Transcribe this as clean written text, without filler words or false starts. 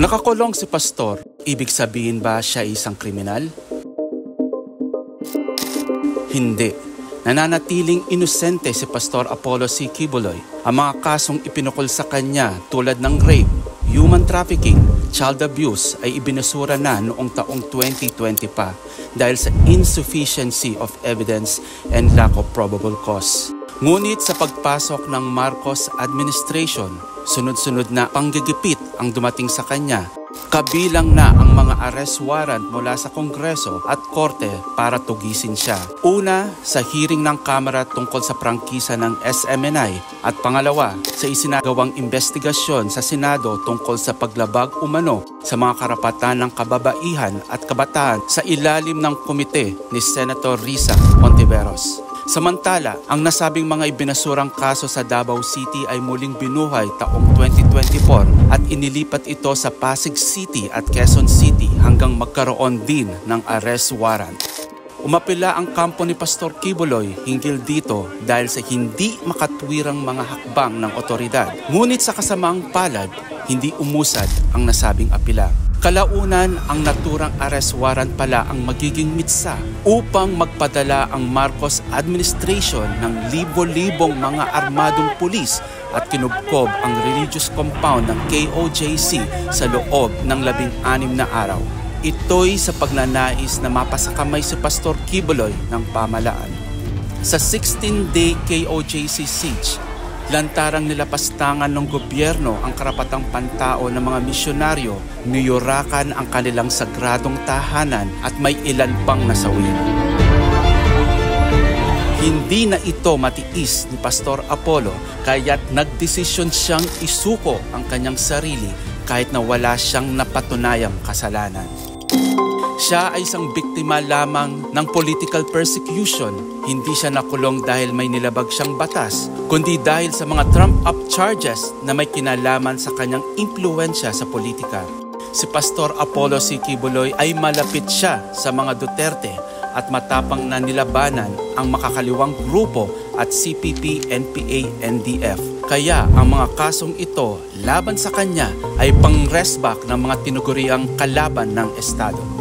Nakakulong si Pastor, ibig sabihin ba siya isang kriminal? Hindi. Nananatiling inosente si Pastor Apollo C. Quiboloy. Ang mga kasong ipinukol sa kanya tulad ng rape, human trafficking, child abuse ay ibinasura na noong taong 2020 pa dahil sa insufficiency of evidence and lack of probable cause. Ngunit sa pagpasok ng Marcos administration, sunod-sunod na panggigipit ang dumating sa kanya. Kabilang na ang mga arrest warrant mula sa Kongreso at Korte para tugisin siya. Una, sa hearing ng Kamara tungkol sa prangkisa ng SMNI at pangalawa, sa isinagawang investigasyon sa Senado tungkol sa paglabag umano sa mga karapatan ng kababaihan at kabataan sa ilalim ng komite ni Senator Risa Hontiveros. Samantala, ang nasabing mga ibinasurang kaso sa Davao City ay muling binuhay taong 2024 at inilipat ito sa Pasig City at Quezon City hanggang magkaroon din ng arrest warrant. Umapila ang kampo ni Pastor Quiboloy hinggil dito dahil sa hindi makatwirang mga hakbang ng otoridad. Ngunit sa kasamaang palad, hindi umusad ang nasabing apila. Kalaunan, ang naturang arrest warrant pala ang magiging mitsa upang magpadala ang Marcos administration ng libo-libong mga armadong pulis at kinubkob ang religious compound ng KOJC sa loob ng 16 na araw. Ito'y sa pagnanais na mapasakamay si Pastor Quiboloy ng pamalaan. Sa 16-day KOJC siege, lantarang nilapastangan ng gobyerno ang karapatang pantao ng mga misyonaryo, niyurakan ang kanilang sagradong tahanan at may ilan pang nasawi. Hindi na ito matiis ni Pastor Apollo kaya't nagdesisyon siyang isuko ang kanyang sarili kahit na wala siyang napatunayang kasalanan. Siya ay isang biktima lamang ng political persecution. Hindi siya nakulong dahil may nilabag siyang batas, kundi dahil sa mga trump-up charges na may kinalaman sa kanyang impluensya sa politika. Si Pastor Apollo C. Quiboloy ay malapit siya sa mga Duterte at matapang na nilabanan ang makakaliwang grupo at CPP, NPA, NDF. Kaya ang mga kasong ito laban sa kanya ay pang-resback ng mga tinuguriang kalaban ng Estado.